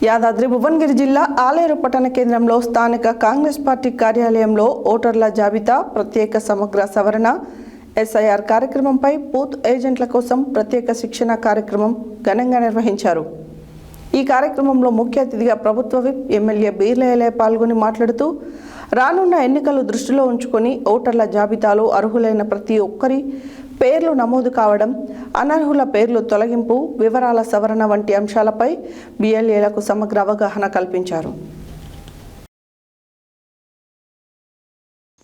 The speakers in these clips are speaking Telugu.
యాదాద్రి భువనగిరి జిల్లా ఆలేరు పట్టణ కేంద్రంలో స్థానిక కాంగ్రెస్ పార్టీ కార్యాలయంలో ఓటర్ల జాబితా ప్రత్యేక సమగ్ర సవరణ ఎస్ఐఆర్ కార్యక్రమంపై బూత్ ఏజెంట్ల కోసం ప్రత్యేక శిక్షణ కార్యక్రమం ఘనంగా నిర్వహించారు. ఈ కార్యక్రమంలో ముఖ్య అతిథిగా ప్రభుత్వ విప్ ఎమ్మెల్యే బీర్ల పాల్గొని మాట్లాడుతూ రానున్న ఎన్నికలు దృష్టిలో ఉంచుకొని ఓటర్ల జాబితాలో అర్హులైన ప్రతి ఒక్కరి పేర్లు నమోదు కావడం, అనర్హుల పేర్లు తొలగింపు, వివరాల సవరణ వంటి అంశాలపై బిఎల్ఏలకు సమగ్ర అవగాహన కల్పించారు.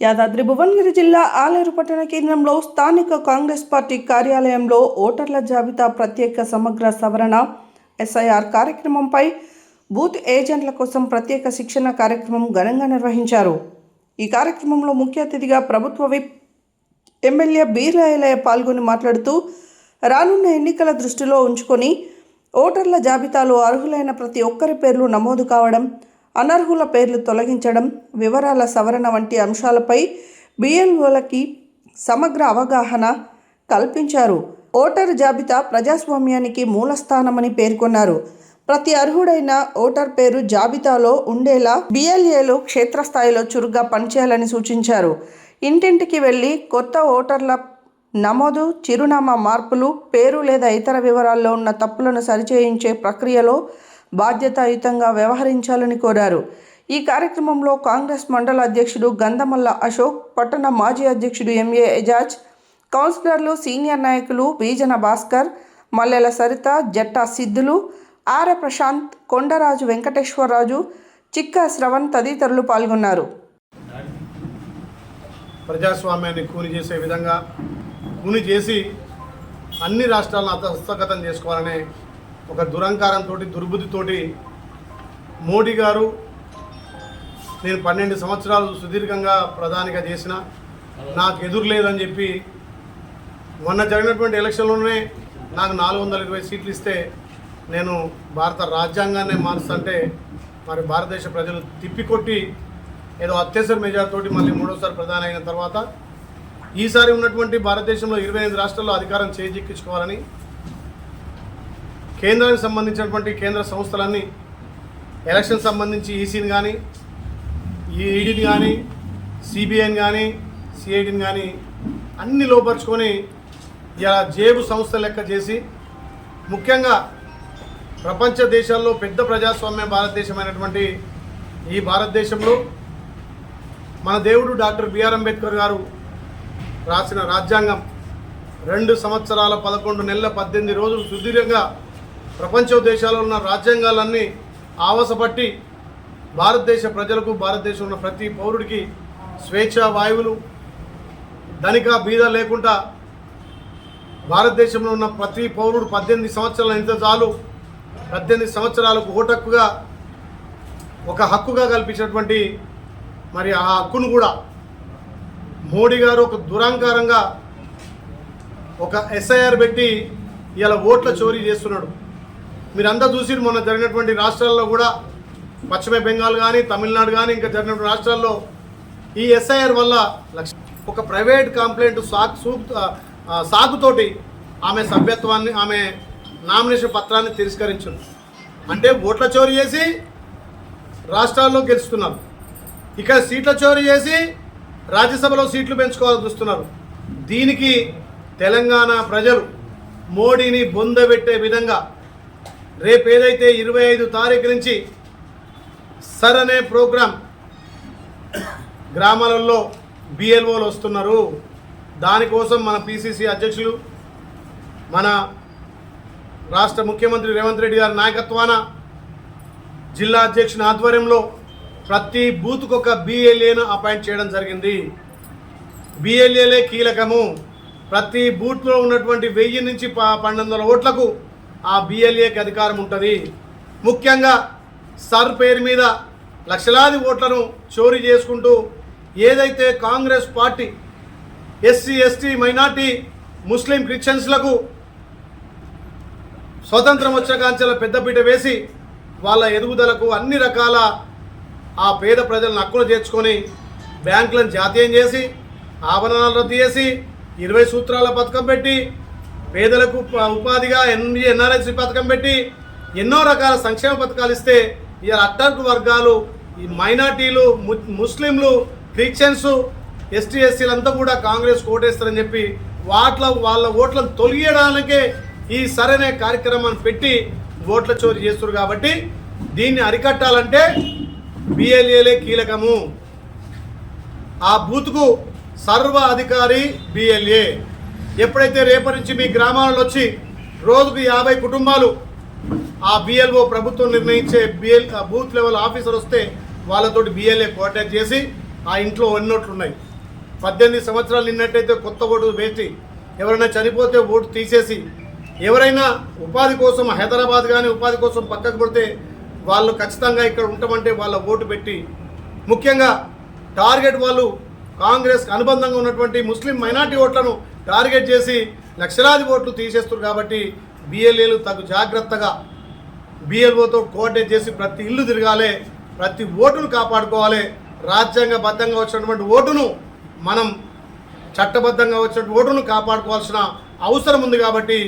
యాదాద్రి భువనగిరి జిల్లా ఆలేరు పట్టణ కేంద్రంలో స్థానిక కాంగ్రెస్ పార్టీ కార్యాలయంలో ఓటర్ల జాబితా ప్రత్యేక సమగ్ర సవరణ ఎస్ఐఆర్ కార్యక్రమంపై బూత్ ఏజెంట్ల కోసం ప్రత్యేక శిక్షణ కార్యక్రమం ఘనంగా నిర్వహించారు. ఈ కార్యక్రమంలో ముఖ్య అతిథిగా ప్రభుత్వ విప్ ఎమ్మెల్యే బీర్ల పాల్గొని మాట్లాడుతూ రానున్న ఎన్నికల దృష్టిలో ఉంచుకొని ఓటర్ల జాబితాలో అర్హులైన ప్రతి ఒక్కరి పేర్లు నమోదు కావడం, అనర్హుల పేర్లు తొలగించడం, వివరాల సవరణ వంటి అంశాలపై బిఎల్ఓలకి సమగ్ర అవగాహన కల్పించారు. ఓటరు జాబితా ప్రజాస్వామ్యానికి మూలస్థానమని పేర్కొన్నారు. ప్రతి అర్హుడైన ఓటర్ పేరు జాబితాలో ఉండేలా బిఎల్ఏలు క్షేత్రస్థాయిలో చురుగ్గా పనిచేయాలని సూచించారు. ఇంటింటికి వెళ్లి కొత్త ఓటర్ల నమోదు, చిరునామా మార్పులు, పేరు లేదా ఇతర వివరాల్లో ఉన్న తప్పులను సరిచేయించే ప్రక్రియలో బాధ్యతాయుతంగా వ్యవహరించాలని కోరారు. ఈ కార్యక్రమంలో కాంగ్రెస్ మండల అధ్యక్షుడు గంధమల్ల అశోక్, పట్టణ మాజీ అధ్యక్షుడు ఎంఏ ఎజాజ్, కౌన్సిలర్లు, సీనియర్ నాయకులు వీజన భాస్కర్, మల్లెల సరిత, జట్టా సిద్ధులు, ఆర్య ప్రశాంత్, కొండరాజు వెంకటేశ్వరరాజు, చిక్కా శ్రవణ్ తదితరులు పాల్గొన్నారు. ప్రజాస్వామ్యాన్ని కూని చేసే విధంగా కూని చేసి అన్ని రాష్ట్రాలను హస్తగతం చేసుకోవాలనే ఒక దురంకారంతో, దుర్బుద్ధితోటి మోడీ గారు, నేను 12 సంవత్సరాలు సుదీర్ఘంగా ప్రధానిగా చేసిన, నాకు ఎదురు లేదని చెప్పి మొన్న జరిగినటువంటి ఎలక్షన్లోనే నాకు 420 సీట్లు ఇస్తే నేను భారత రాజ్యాంగాన్ని మారుస్తుంటే మరి భారతదేశ ప్రజలు తిప్పికొట్టి ఏదో అత్యవసర మెజార్టీతోటి మళ్ళీ మూడోసారి ప్రధాని అయిన తర్వాత ఈసారి ఉన్నటువంటి భారతదేశంలో 28 రాష్ట్రాల్లో అధికారం చేజిక్కించుకోవాలని కేంద్రానికి సంబంధించినటువంటి కేంద్ర సంస్థలన్నీ ఎలక్షన్ సంబంధించి ఈసీని కానీ, ఈడీని కానీ, సిబిఐని కానీ, సిఐడిని కానీ అన్ని లోపరుచుకొని ఇలా జేబు సంస్థ లెక్క చేసి ముఖ్యంగా ప్రపంచ దేశాల్లో పెద్ద ప్రజాస్వామ్య భారతదేశమైనటువంటి ఈ భారతదేశంలో మన దేవుడు డాక్టర్ బిఆర్ అంబేద్కర్ గారు రాసిన రాజ్యాంగం 2 సంవత్సరాల 11 నెలల 18 రోజులు సుదీర్ఘంగా ప్రపంచ దేశాల్లో ఉన్న రాజ్యాంగాలన్నీ ఆవసపట్టి భారతదేశ ప్రజలకు, భారతదేశంలో ఉన్న ప్రతి పౌరుడికి స్వేచ్ఛా వాయువులు, ధనిక బీద లేకుండా భారతదేశంలో ఉన్న ప్రతి పౌరుడు 18 సంవత్సరాల ఇంత చాలు 18 సంవత్సరాలకు ఓటక్కుగా ఒక హక్కుగా కల్పించినటువంటి మరి ఆ హక్కును కూడా మోడీ గారు ఒక దురహంకారంగా ఒక ఎస్ఐఆర్ పెట్టి ఇలా ఓట్ల చోరీ చేస్తున్నాడు. మీరంతా చూసి మొన్న జరిగినటువంటి రాష్ట్రాల్లో కూడా పశ్చిమ బెంగాల్ కానీ, తమిళనాడు కానీ ఇంకా జరిగినటువంటి రాష్ట్రాల్లో ఈ ఎస్ఐఆర్ వల్ల ఒక ప్రైవేట్ కంప్లైంట్ సాకుతోటి ఆమె సభ్యత్వాన్ని, ఆమె నామినేషన్ పత్రాన్ని తిరస్కరించారు. అంటే ఓట్ల చోరీ చేసి రాష్ట్రాల్లో గెలుస్తున్నారు, ఇక్కడ సీట్ల చోరీ చేసి రాజ్యసభలో సీట్లు పెంచుకోవాలని చూస్తున్నారు. దీనికి తెలంగాణ ప్రజలు మోడీని బొందబెట్టే విధంగా రేపు ఏదైతే 25 తారీఖు నుంచి సర్ అనే ప్రోగ్రాం గ్రామాలలో బిఎల్ఓలు వస్తున్నారు. దానికోసం మన పిసిసి అధ్యక్షులు, మన రాష్ట్ర ముఖ్యమంత్రి రేవంత్ రెడ్డి గారి నాయకత్వాన జిల్లా అధ్యక్షుని ఆధ్వర్యంలో ప్రతి బూత్కు ఒక బిఎల్ఏను అపాయింట్ చేయడం జరిగింది. బిఎల్ఏలే కీలకము. ప్రతి బూత్లో ఉన్నటువంటి 1000 నుంచి 1200 ఓట్లకు ఆ బిఎల్ఏకి అధికారం ఉంటుంది. ముఖ్యంగా సర్ పేరు మీద లక్షలాది ఓట్లను చోరీ చేసుకుంటూ ఏదైతే Congress party SC, ST, minority, ముస్లిం, క్రిస్టియన్స్లకు స్వతంత్రం వచ్చే కాంచెల పెద్దపీట వేసి వాళ్ళ ఎదుగుదలకు అన్ని రకాల ఆ పేద ప్రజలను హక్కును చేర్చుకొని బ్యాంకులను జాతీయం చేసి, ఆభరణాలు రద్దు చేసి, 20 సూత్రాల పథకం పెట్టి, పేదలకు ఉపాధిగా ఎన్ఆర్ఎస్సీ పథకం పెట్టి ఎన్నో రకాల సంక్షేమ పథకాలు ఇస్తే ఇలా అట్టడుగు వర్గాలు, ఈ మైనార్టీలు, ముస్లింలు, క్రిస్టియన్స్, ఎస్టీ ఎస్సీలంతా కూడా కాంగ్రెస్ ఓటేస్తారని చెప్పి వాళ్ళ ఓట్లను తొలగించడానికే ఈ సరైన కార్యక్రమాన్ని పెట్టి ఓట్ల చోరీ చేస్తారు. కాబట్టి దీన్ని అరికట్టాలంటే బిఎల్ఏలే కీలకము. ఆ బూత్కు సర్వ అధికారి బిఎల్ఏ. ఎప్పుడైతే రేపటి నుంచి మీ గ్రామాలలో వచ్చి రోజుకు 50 కుటుంబాలు ఆ బిఎల్ఓ ప్రభుత్వం నిర్ణయించే బూత్ లెవెల్ ఆఫీసర్ వస్తే వాళ్ళతోటి బిఎల్ఏ కోఆర్డినేట్ చేసి ఆ ఇంట్లో ఓట్లు ఉన్నాయి, 18 సంవత్సరాలు నిన్నట్టయితే కొత్త ఓటు వేసి, ఎవరైనా చనిపోతే ఓటు తీసేసి, ఎవరైనా ఉపాధి కోసం హైదరాబాద్ కానీ ఉపాధి కోసం పక్కకు పడితే వాళ్ళు ఖచ్చితంగా ఇక్కడ ఉంటామంటే వాళ్ళ ఓటు పెట్టి, ముఖ్యంగా టార్గెట్ వాళ్ళు కాంగ్రెస్ అనుబంధంగా ఉన్నటువంటి ముస్లిం మైనార్టీ ఓట్లను టార్గెట్ చేసి లక్షలాది ఓట్లు తీసేస్తారు. కాబట్టి బిఎల్ఏలు తగు జాగ్రత్తగా బిఎల్ఓతో కోఆర్డినేట్ చేసి ప్రతి ఇల్లు తిరగాలి, ప్రతి ఓటును కాపాడుకోవాలి. రాజ్యాంగబద్ధంగా వచ్చినటువంటి ఓటును మనం చట్టబద్ధంగా వచ్చినటువంటి ఓటును కాపాడుకోవాల్సిన అవసరం ఉంది. కాబట్టి